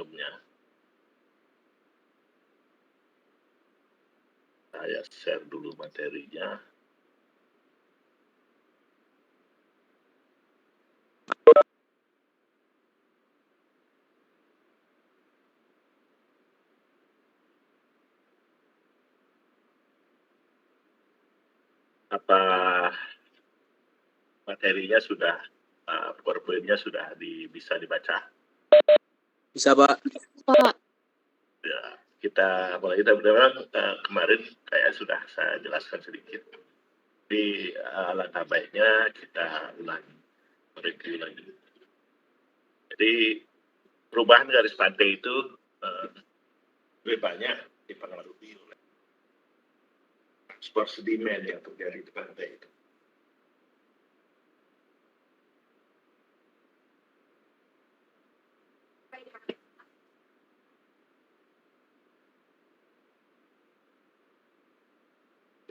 sebelumnya. Saya share dulu materinya. Apa materinya sudah, PowerPoint-nya sudah bisa dibaca? Bisa, Pak. Pak. Ya, kita mulai. Memang kemarin kayak sudah saya jelaskan sedikit. Di alangkah baiknya kita ulangi, mereview lagi. Jadi perubahan garis pantai itu lebih banyak dipengaruhi oleh transport sedimen yang terjadi di pantai itu.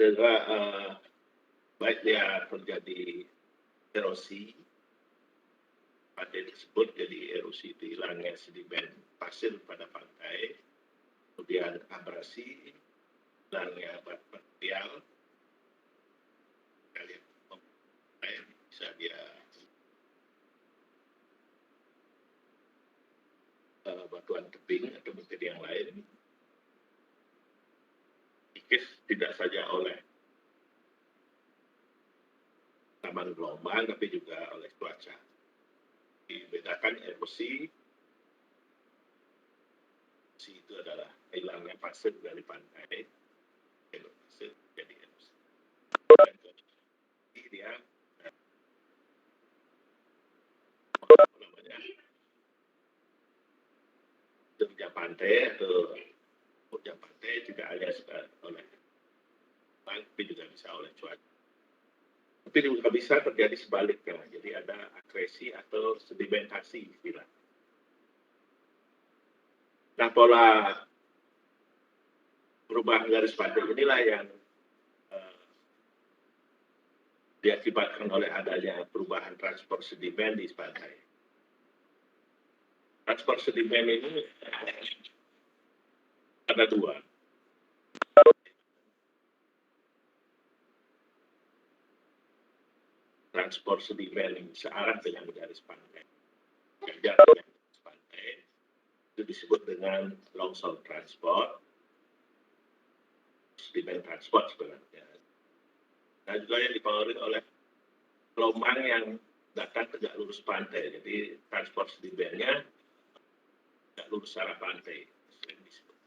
Juga baik dia terjadi erosi pantai tersebut, jadi erosi itu hilangnya sedimen pasir pada pantai, kemudian abrasi, hilangnya material, kalian bisa dia batuan tebing atau metode yang lain, dikikis tidak saja oleh taman gelombang tapi juga oleh cuaca. Dibedakan erosi itu adalah hilangnya pasir dari pantai, pasir jadi erosi. Jadi dia kerja pantai atau kerja pantai tidak hanya oleh tapi juga bisa oleh cuaca. Tapi juga bisa terjadi sebaliknya, jadi ada akresi atau sedimentasi istilah. Nah, pola perubahan garis pantai inilah yang diakibatkan oleh adanya perubahan transport sedimen di pantai. Transport sedimen ini ada dua. Transport sedimen yang searah dengan garis pantai. Jarak dengan garis pantai itu disebut dengan longsor transport, sedimen transport sebenarnya. Nah, juga yang dipengaruhi oleh gelombang yang datang tegak lurus pantai. Jadi transport sedimennya tegak lurus secara pantai. Sering disebut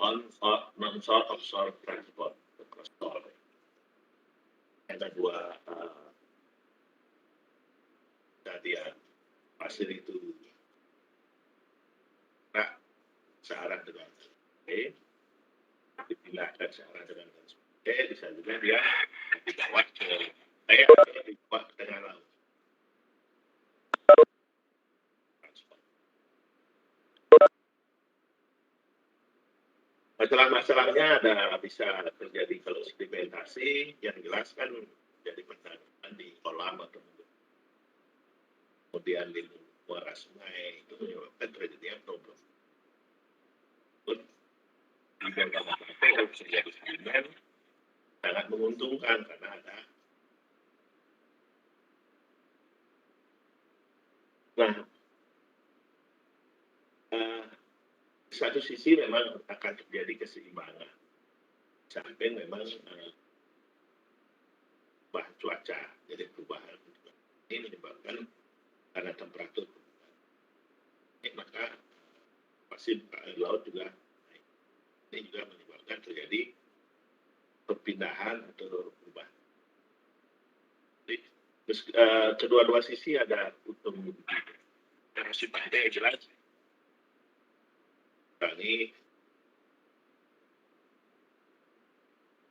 on-shore, offshore transport, cross-shore. Ada dua dia pasir itu searah dengan dipindahkan searah dengan bisa juga dia dibawa ke atau dibawa ke tengah laut. Masalah-masalahnya ada bisa terjadi kalau sedimentasi yang jelas kan jadi pendanaan di kolam atau kemudian di muara sungai itu menyebabkan terjadinya problem. Di bawah pantai kalau terjadi sedimen sangat menguntungkan karena ada. Nah, di satu sisi memang akan terjadi keseimbangan. Samping memang perubahan cuaca, jadi perubahan ini menyebabkan karena temperatur maka pasti laut juga naik. Ini juga menyebabkan terjadi perpindahan atau perubahan. Jadi, kedua-dua sisi ada untung erosi pantai jelas. Ini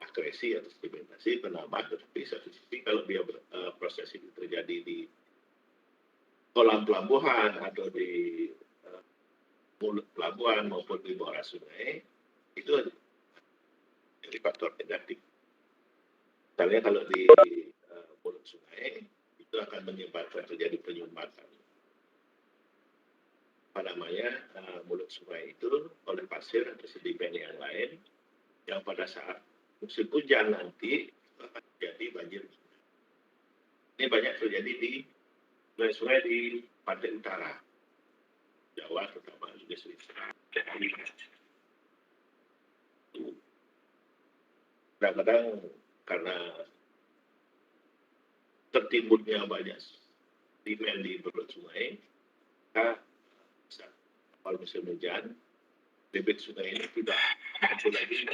akresi atau sedimentasi penambah, tetapi satu sisi kalau dia proses itu terjadi di kolam pelabuhan atau di mulut pelabuhan maupun di muara sungai itu jadi faktor negatif. Misalnya kalau di mulut sungai itu akan menyebabkan terjadi penyumbatan. mulut sungai itu oleh pasir atau sedimen yang lain yang pada saat musim hujan nanti akan terjadi banjir. Ini banyak terjadi di sungai-sungai di pantai utara Jawa, terutama juga Sumatera. Kadang-kadang karena tertimbunnya banyak sedimen di mulut sungai, maka awal musim hujan, debit sungai ini tidak mampu lagi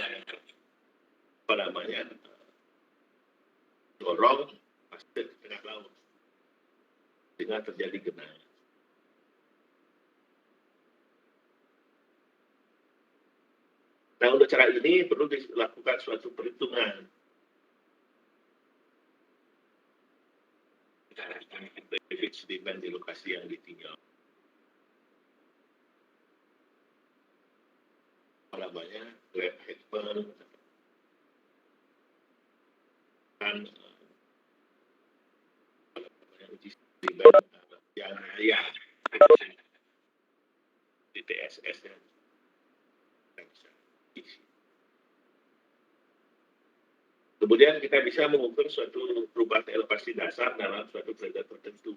dorong pasir ke tengah laut, sehingga terjadi genangan. Nah, untuk cara ini perlu dilakukan suatu perhitungan. Debit sedimen di lokasi yang ditinggal. Grab Hackman kan uji sedimen yang raya di TSS nya. Kemudian kita bisa mengukur suatu perubahan elevasi dasar dalam suatu derajat tertentu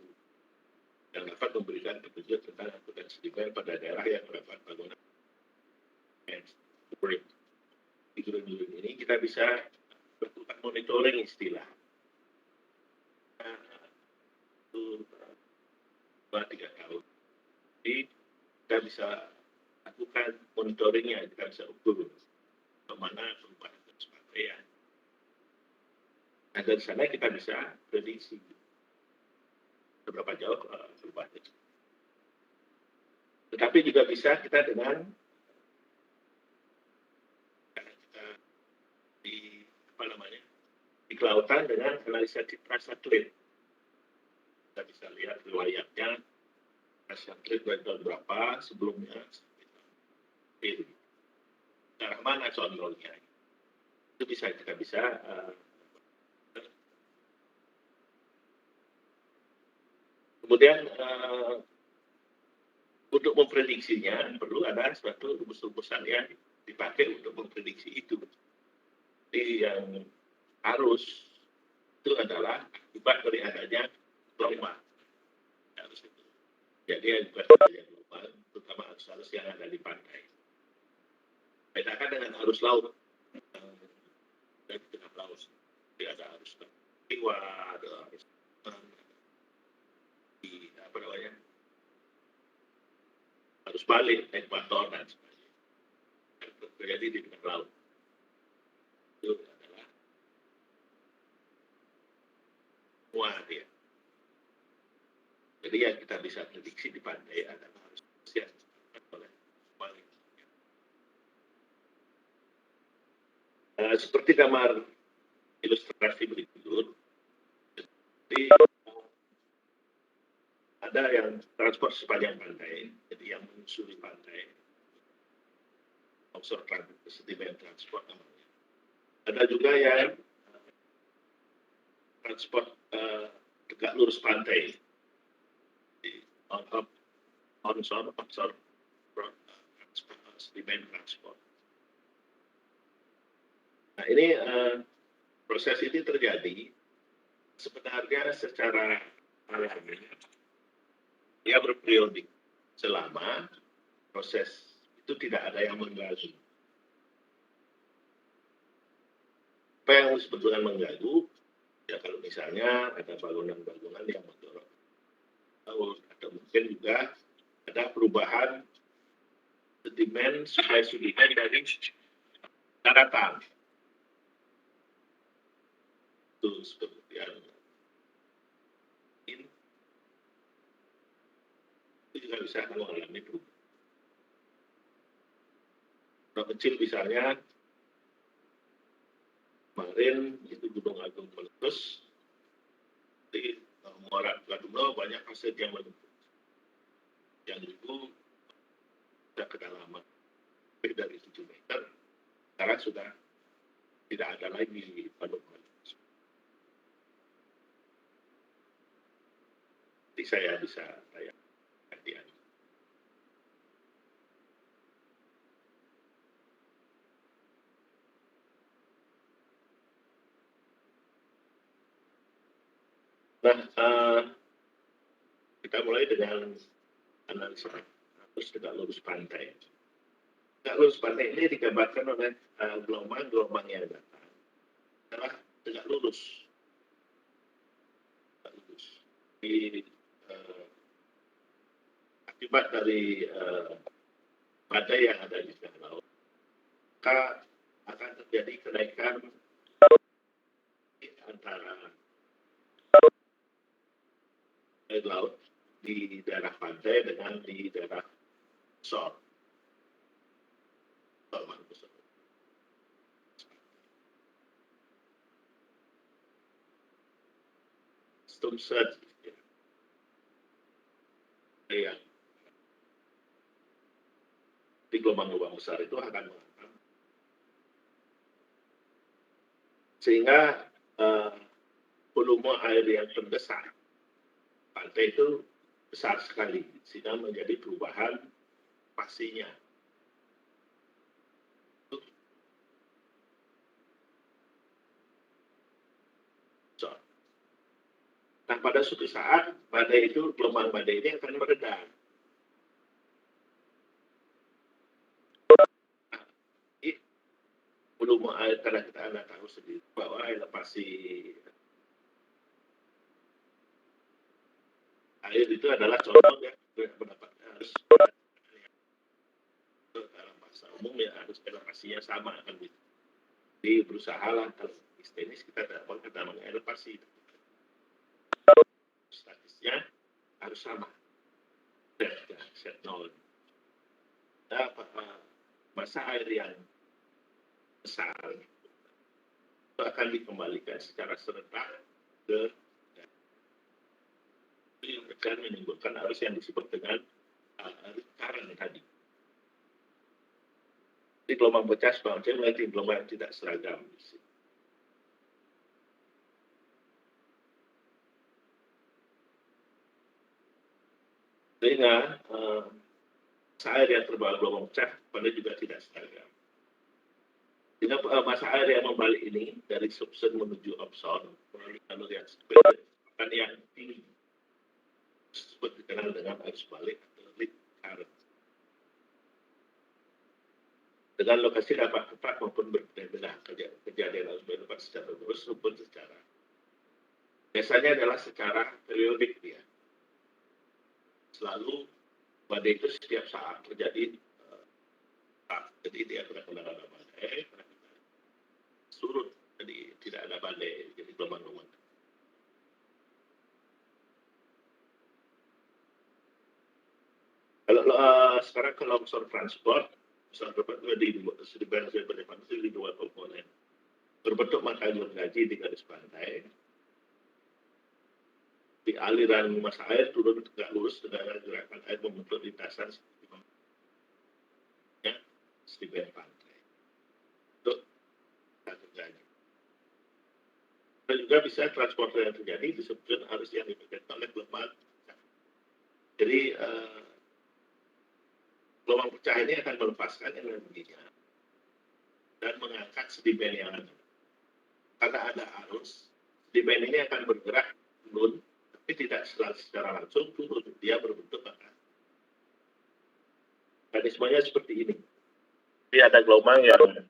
yang dapat memberikan petunjuk tentang angkutan sedimen pada daerah yang terdapat bangunan. Di gurun-gurun ini kita bisa melakukan monitoring istilah. 2-3 tahun. Jadi kita bisa lakukan monitoringnya, kita bisa ukur kemana perubahan kecepatan. Nah, dari sana kita bisa prediksi seberapa jauh perubahan itu. Tetapi juga bisa kita dengan di kelautan dengan analisa citra satelit. Kita bisa lihat riwayatnya satelit dari tahun berapa sebelumnya, arah mana condongnya. Itu kita bisa kemudian untuk memprediksinya perlu ada suatu rumus-rumusan yang dipakai untuk memprediksi itu. Jadi yang arus itu adalah akibat dari adanya gelombang. Jadi akibat adanya gelombang, terutama arus yang ada di pantai. Bedakan dengan arus laut dan tengah laut. Jadi ada arus Iwa, ada arus harus balik ekuator dan sebagainya. Terjadi di tengah laut. Itu adalah semua dia. Jadi yang kita bisa prediksi di pantai adalah harus siap oleh balik. Seperti gambar ilustrasi berikut, jadi ada yang transport sepanjang pantai, jadi yang menyusuri pantai, offshore sedimen transport namanya. Ada juga yang transport tegak lurus pantai, onshore sedimen transport. Nah, ini proses ini terjadi sebenarnya secara alami. Dia berperiodik selama proses itu tidak ada yang mengganggu. Apa yang disebut dengan mengganggu? Ya kalau misalnya ada bangunan-bangunan yang mendorong laut, atau mungkin juga ada perubahan sedimen, suplai sedimen dari daratan. Itu seperti yang juga bisa mengalami perubahan. Kalau kecil misalnya kemarin itu Gunung Agung meletus, di Muara Gadunglo banyak pasir yang meletus. Yang itu sudah kedalaman lebih dari 7 meter, sekarang sudah tidak ada lagi pada jadi saya bisa tayang. Nah, kita mulai dengan analisa arus tegak lurus pantai. Tegak lurus pantai ini digambarkan oleh gelombang-gelombang yang datang adalah tegak lurus. Akibat dari badai yang ada di tengah laut, maka akan terjadi kenaikan antara air laut di daerah pantai dengan di daerah shore. Storm surge. Ya. Di gelombang-gelombang besar itu akan menghantam. Sehingga volume air yang terdesak pantai itu besar sekali, sehingga menjadi perubahan pastinya. Nah, pada suatu saat badai itu, gelombang badai ini akan mereda. Volume air, karena kita Anda tahu sendiri bahwa elevasi air itu adalah contoh yang mendapatkan harus dalam bahasa umum ya harus elevasinya sama kan gitu. Jadi berusaha lah kalau teknis kita dapat namanya elevasi. Statisnya harus sama. Set 0. Nah, masa air yang besar itu akan dikembalikan secara serentak ke dan menimbulkan arus yang disebut dengan current tadi. Di gelombang pecah sebabnya berarti gelombang yang tidak seragam. Sehingga masa air yang terbawa gelombang pecah pada juga tidak seragam. Sehingga masa air yang membalik ini dari subson menuju opson melalui jalur yang akan yang tinggi disebut dikenal dengan arus balik atau lead current. Dengan lokasi dapat tetap maupun berbeda kejadian arus balik dapat secara lurus maupun secara biasanya adalah secara periodik dia. Selalu badai itu setiap saat terjadi. Jadi dia benar-benar ada badai, surut, jadi tidak ada badai, jadi gelombang-gelombang. Kalau sekarang ke longsor transport, di dua komponen. Berbentuk mangkal gergaji di garis pantai. Di aliran masa air turun tegak lurus dengan gerakan air membentuk lintasan sedimen pantai. Untuk gergaji. Dan juga bisa transporter yang terjadi disebutkan arus yang dipegang oleh gelombang. Jadi gelombang pecah ini akan melepaskan energinya dan mengangkat sedimen yang ada. Karena ada arus, sedimen ini akan bergerak turun, tapi tidak secara langsung turun. Dia berbentuk bakar. Mekanismenya seperti ini. Jadi ada gelombang yang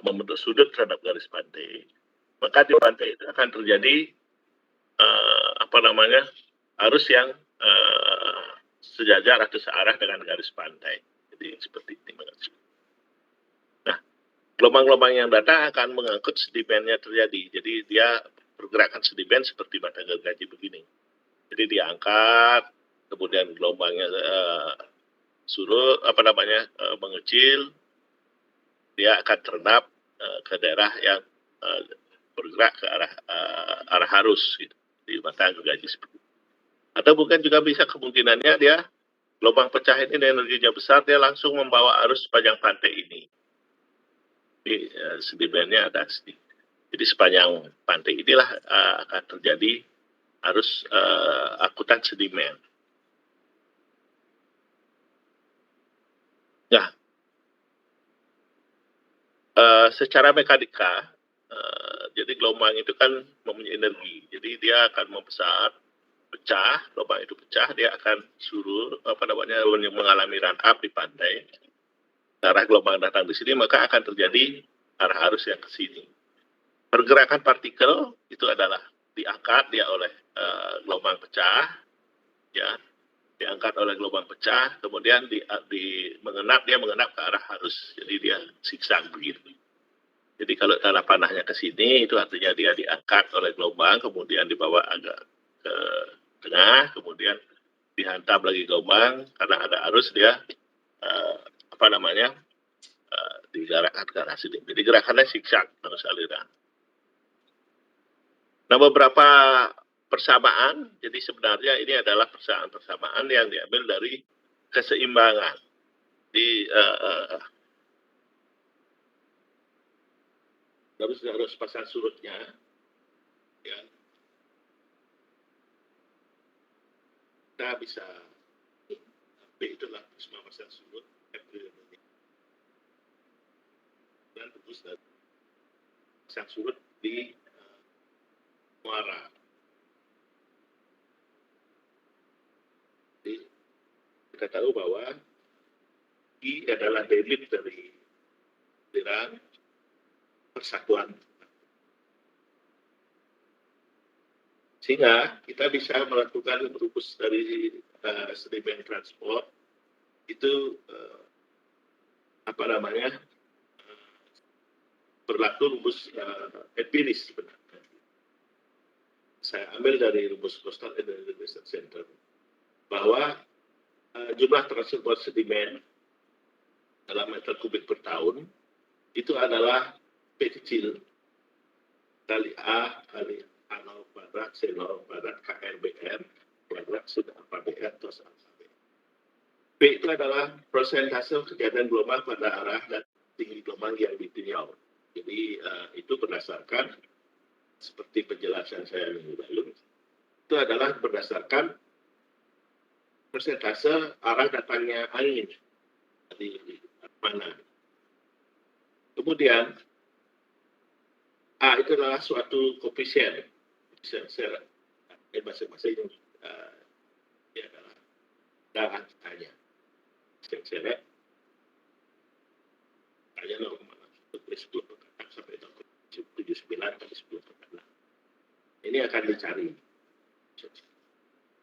membentuk sudut terhadap garis pantai. Maka di pantai itu akan terjadi arus yang sejajar atau searah dengan garis pantai. Jadi seperti ini. Nah, gelombang-gelombang yang datang akan mengangkut sedimennya terjadi. Jadi dia pergerakan sedimen seperti mata gergaji begini. Jadi diangkat, kemudian gelombangnya surut, mengecil, dia akan terendap ke daerah yang bergerak ke arah arus gitu, di mata gergaji seperti itu. Atau bukan juga bisa kemungkinannya dia gelombang pecah ini energinya besar, dia langsung membawa arus sepanjang pantai ini. Jadi sedimennya ada sedikit. Jadi sepanjang pantai inilah akan terjadi arus angkutan sedimen. Nah, secara mekanika Jadi gelombang itu kan mempunyai energi. Jadi dia akan membesar, pecah, gelombang itu pecah, dia akan mengalami run up di pantai. Arah gelombang datang di sini, maka akan terjadi arah arus yang ke sini. Pergerakan partikel itu adalah diangkat dia oleh gelombang pecah, ya, diangkat oleh gelombang pecah, kemudian dia mengenap ke arah arus. Jadi dia siksang begitu. Jadi kalau tanah panahnya ke sini, itu artinya dia diangkat oleh gelombang, kemudian dibawa agak ke tengah, kemudian dihantam lagi gelombang, karena ada arus dia digerakkan ke arah sini. Jadi gerakannya zigzag arus aliran. Nah, beberapa persamaan, jadi sebenarnya ini adalah persamaan yang diambil dari keseimbangan. Di harus pasang surutnya, ya. Kita bisa B itulah semua pasang surut dan terus pasang surut di muara. Jadi kita tahu bahwa I adalah debit dari aliran persatuan. Sehingga kita bisa melakukan rumus dari sedimen transport itu berlaku rumus empiris sebenarnya. Saya ambil dari rumus Coastal Energy Research Center bahwa jumlah transport sedimen dalam meter kubik per tahun itu adalah P kecil kali A kali A0 kuadrat C0 kuadrat KRBR kuadrat sudah alfa BR terus alfa B. P itu adalah persentase kejadian gelombang pada arah dan tinggi gelombang yang ditinjau. Jadi itu berdasarkan seperti penjelasan saya minggu lalu, itu adalah berdasarkan persentase arah datangnya angin di mana. Kemudian A itu adalah suatu koefisien bahasa ini dia adalah darah hanya seret hanya 0,10 sampai 79 kali 10 per 6. Ini akan dicari.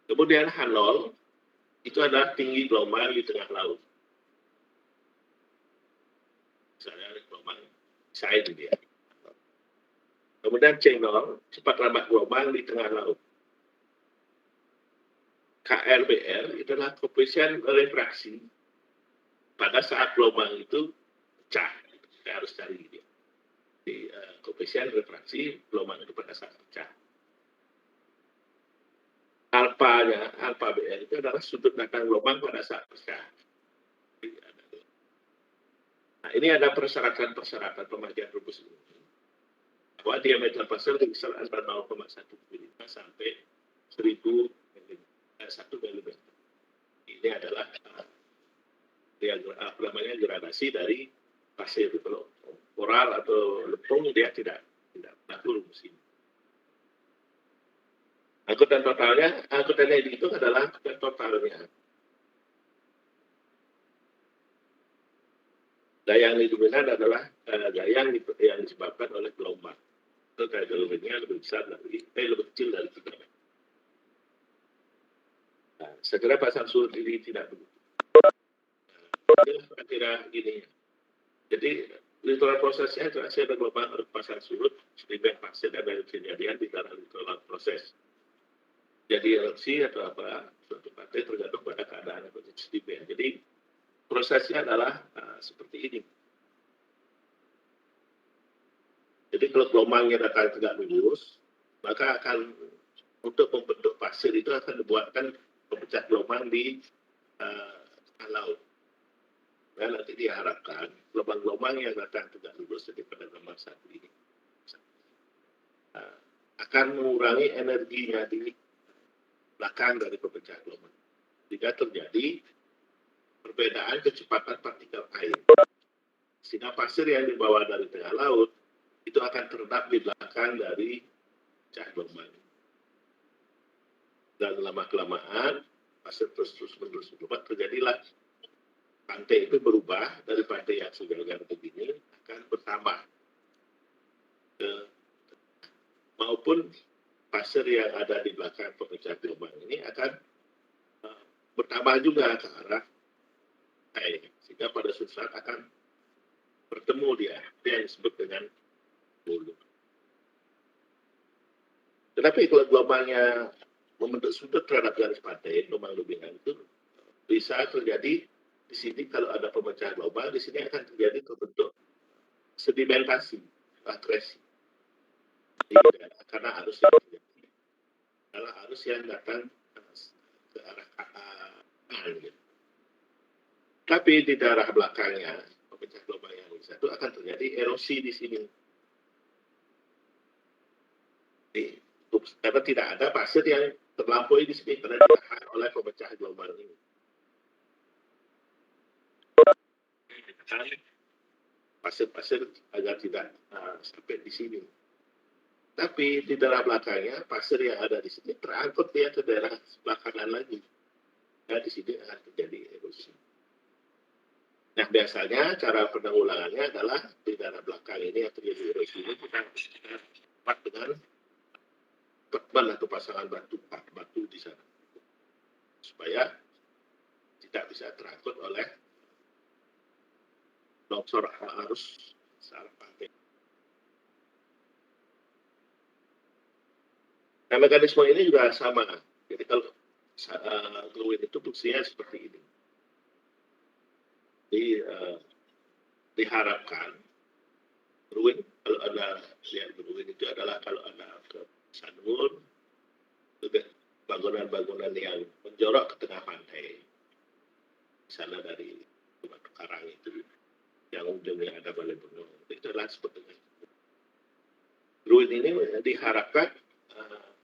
Kemudian H0 itu adalah tinggi gelombang di tengah laut. Misalnya gelombang saya dia. Kemudian C0 cepat lambat gelombang di tengah laut. KRBR itu adalah koefisien refraksi pada saat gelombang itu pecah. Kita harus cari dia. Di koefisien refraksi gelombang itu pada saat pecah. Alfa BR itu adalah sudut datang gelombang pada saat pecah. Nah, ini ada persyaratan pemakaian rumus ini. Bahwa diameter pasir bisa antara 0,1 mm sampai 1 mm. Ini adalah gradasi dari pasir. Kalau koral atau lepung dia tidak berlaku rumus ini. Angkutan totalnya itu adalah angkutan totalnya. Gaya yang dominan adalah gaya yang disebabkan oleh gelombang. Itu gaya gelombangnya lebih kecil dari 3 meter. Nah, segera pasang surut ini tidak begitu. Kira-kira gini. Jadi literal prosesnya itu ada gelombang pasang surut, sedimen pasir dan dari kejadian di dalam literal proses. Jadi erupsi atau apa suatu pantai tergantung pada keadaan sedimen. Jadi prosesnya adalah seperti ini. Jadi kalau gelombangnya datang tegak lurus, maka akan untuk membentuk pasir itu akan dibuatkan pemecah gelombang di laut. Nah, nanti diharapkan gelombang-gelombang yang datang tegak lurus seperti pada gambar satu ini akan mengurangi energinya di belakang dari pemecah gelombang. Jika terjadi perbedaan kecepatan partikel air. Sehingga pasir yang dibawa dari tengah laut itu akan terendap di belakang dari pecah gelombang. Dan lama-kelamaan, pasir terus-menerus berubah, terjadilah pantai itu berubah dari pantai yang segar-segar begini akan bertambah maupun pasir yang ada di belakang pemecah gelombang ini akan bertambah juga ke arah pantai, sehingga pada suatu saat akan bertemu dia yang disebut dengan bulu. Tetapi kalau gelombangnya membentuk sudut terhadap garis pantai, gelombang lubingan itu bisa terjadi di sini. Kalau ada pemecah gelombang, di sini akan terjadi terbentuk sedimentasi, akresi. Karena arus yang terjadi adalah arus yang datang ke arah kanan. Gitu. Tapi di daerah belakangnya, pemecah gelombang yang satu akan terjadi erosi di sini. Karena tidak ada pasir yang terlampaui di sini, karena ditahan oleh pemecah gelombang ini. Pasir-pasir agar tidak sampai di sini. Tapi di daerah belakangnya, pasir yang ada di sini terangkut dia ke daerah sebelah kanan lagi. Nah, di sini akan terjadi erosi. Nah, biasanya cara penanggulangannya adalah di daerah belakang ini yang terjadi erosi ini kita buat dengan perban atau pasangan batu di sana, supaya tidak bisa terangkut oleh longsor arus searah pantai. Nah, mekanisme ini juga sama. Jadi kalau glowing itu fungsinya seperti ini. Jadi diharapkan glowing, kalau ada lihat glowing itu adalah kalau ada ke sanur, bangunan-bangunan yang menjorok ke tengah pantai, di sana dari batu karang itu, yang ujungnya ada balai benung, itu adalah sebut dengan glowing ini diharapkan